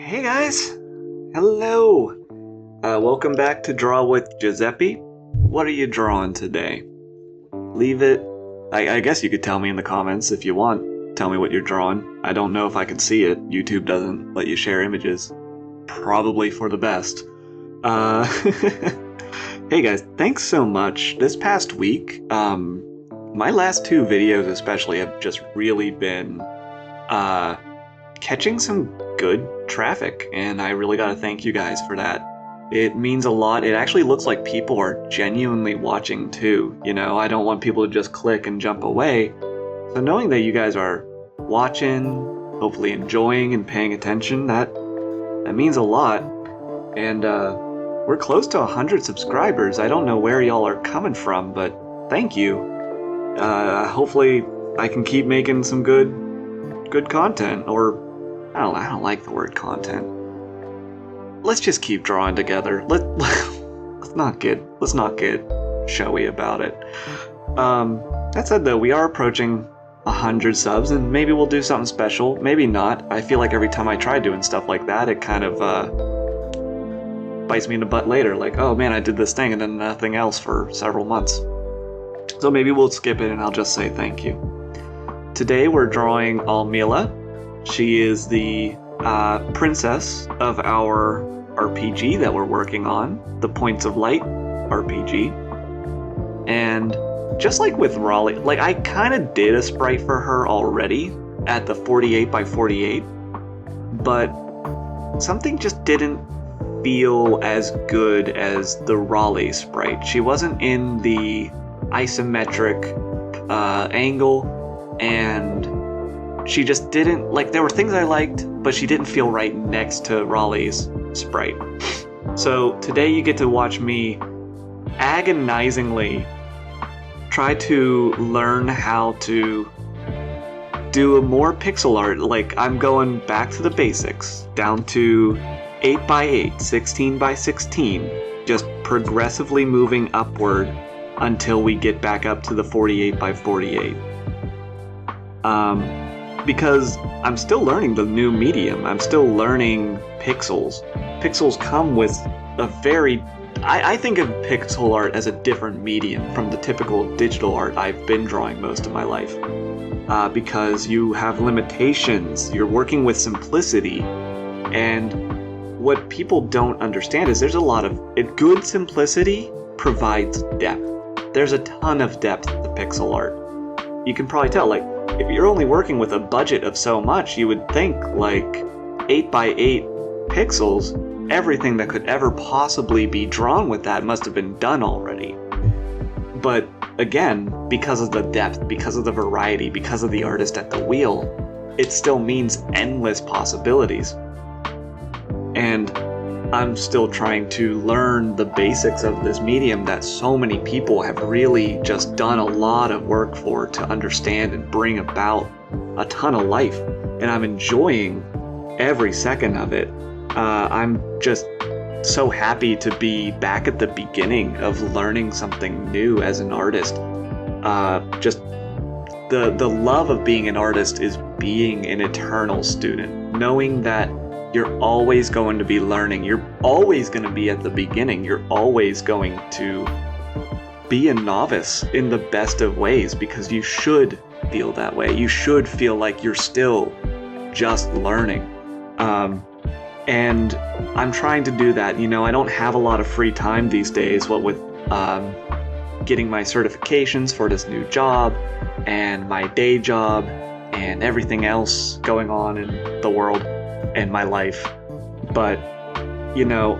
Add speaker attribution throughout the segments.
Speaker 1: Hey guys! Hello! Welcome back to Draw with Joseppi. What are you drawing today? Leave it... I guess you could tell me in the comments if you want. Tell me what you're drawing. I don't know if I can see it. YouTube doesn't let you share images. Probably for the best. Hey guys, thanks so much. This past week, my last two videos especially have just really been catching some good traffic, and I really gotta thank you guys for that. It means a lot. It actually looks like people are genuinely watching too. You know, I don't want people to just click and jump away. So knowing that you guys are watching, hopefully enjoying and paying attention, that means a lot. And we're close to 100 subscribers. I don't know where y'all are coming from, but thank you. Hopefully I can keep making some good content, or I don't like the word content. Let's just keep drawing together. Let's not get showy about it. That said though, we are approaching 100 subs, and maybe we'll do something special, maybe not. I feel like every time I try doing stuff like that, it kind of bites me in the butt later, like, oh man, I did this thing and then nothing else for several months. So maybe we'll skip it and I'll just say thank you. Today we're drawing Almila. She is the princess of our RPG that we're working on, the Points of Light RPG. And just like with Raleigh, like I kind of did a sprite for her already at the 48 by 48, but something just didn't feel as good as the Raleigh sprite. She wasn't in the isometric angle, and she just didn't, like, there were things I liked, but she didn't feel right next to Raleigh's sprite. So today you get to watch me agonizingly try to learn how to do a more pixel art. Like, I'm going back to the basics, down to 8x8, 16x16, just progressively moving upward until we get back up to the 48 by 48. Because I'm still learning the new medium. I'm still learning pixels. Pixels come with a very... I think of pixel art as a different medium from the typical digital art I've been drawing most of my life. Because you have limitations, you're working with simplicity, and what people don't understand is there's a lot of... Good simplicity provides depth. There's a ton of depth to pixel art. You can probably tell, like, if you're only working with a budget of so much, you would think, like, 8x8 pixels, everything that could ever possibly be drawn with that must have been done already. But, again, because of the depth, because of the variety, because of the artist at the wheel, it still means endless possibilities. And I'm still trying to learn the basics of this medium that so many people have really just done a lot of work for to understand and bring about a ton of life. And I'm enjoying every second of it. I'm just so happy to be back at the beginning of learning something new as an artist. Just the love of being an artist is being an eternal student, knowing that you're always going to be learning. You're always going to be at the beginning. You're always going to be a novice in the best of ways, because you should feel that way. You should feel like you're still just learning. And I'm trying to do that. You know, I don't have a lot of free time these days, what with getting my certifications for this new job and my day job and everything else going on in the world and my life. But, you know,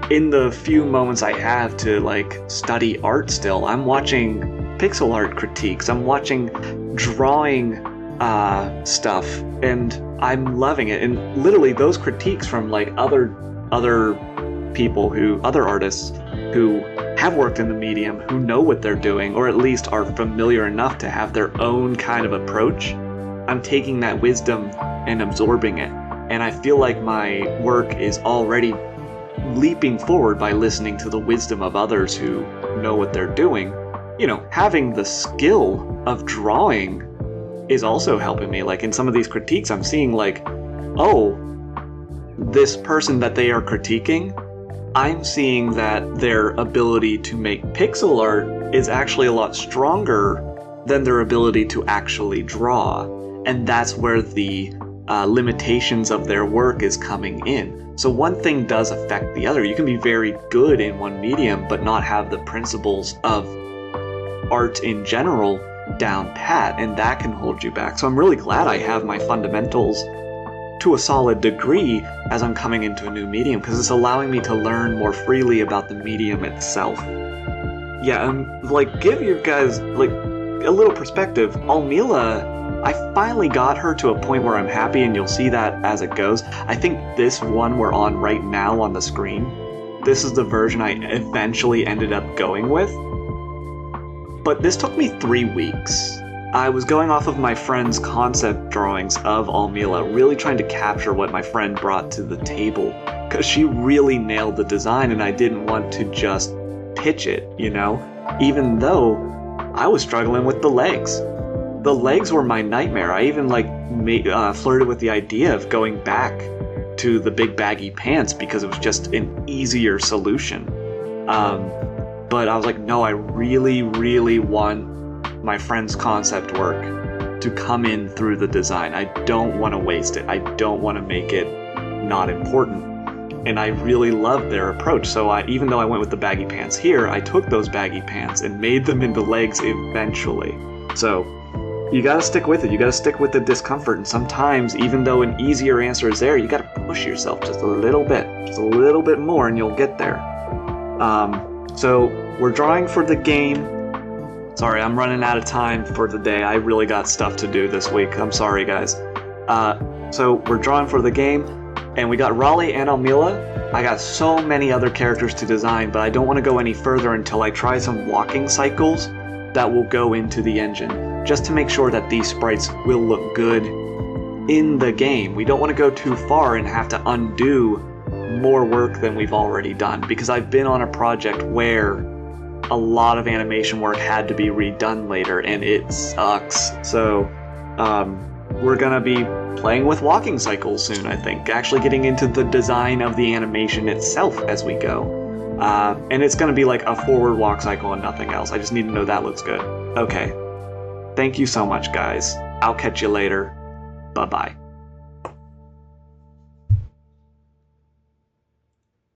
Speaker 1: in the few moments I have to, like, study art still, I'm watching pixel art critiques, I'm watching drawing stuff, and I'm loving it. And literally those critiques from, like, other people other artists who have worked in the medium, who know what they're doing, or at least are familiar enough to have their own kind of approach, I'm taking that wisdom and absorbing it. And I feel like my work is already leaping forward by listening to the wisdom of others who know what they're doing. You know, having the skill of drawing is also helping me. Like, in some of these critiques, I'm seeing, like, oh, this person that they are critiquing, I'm seeing that their ability to make pixel art is actually a lot stronger than their ability to actually draw. And that's where the limitations of their work is coming in. So one thing does affect the other. You can be very good in one medium, but not have the principles of art in general down pat, and that can hold you back. So I'm really glad I have my fundamentals to a solid degree as I'm coming into a new medium, because it's allowing me to learn more freely about the medium itself. Yeah, and like, give you guys like a little perspective. Almila, I finally got her to a point where I'm happy, and you'll see that as it goes. I think this one we're on right now on the screen, this is the version I eventually ended up going with. But this took me 3 weeks. I was going off of my friend's concept drawings of Almila, really trying to capture what my friend brought to the table, because she really nailed the design, and I didn't want to just pitch it, you know? Even though I was struggling with the legs. The legs were my nightmare. I even flirted with the idea of going back to the big baggy pants because it was just an easier solution. But I was like, no, I really, really want my friend's concept work to come in through the design. I don't want to waste it. I don't want to make it not important. And I really loved their approach. So even though I went with the baggy pants here, I took those baggy pants and made them into legs eventually. So you gotta stick with it. You gotta stick with the discomfort. And sometimes, even though an easier answer is there, you gotta push yourself just a little bit more, and you'll get there. So we're drawing for the game. Sorry, I'm running out of time for the day. I really got stuff to do this week. I'm sorry, guys. So we're drawing for the game, and we got Raleigh and Almila. I got so many other characters to design, but I don't want to go any further until I try some walking cycles that will go into the engine, just to make sure that these sprites will look good in the game. We don't want to go too far and have to undo more work than we've already done, because I've been on a project where a lot of animation work had to be redone later, and it sucks. So we're gonna be playing with walking cycles soon, I think, actually getting into the design of the animation itself as we go. And it's gonna be like a forward walk cycle and nothing else. I just need to know that looks good. Okay. Thank you so much, guys. I'll catch you later. Bye-bye.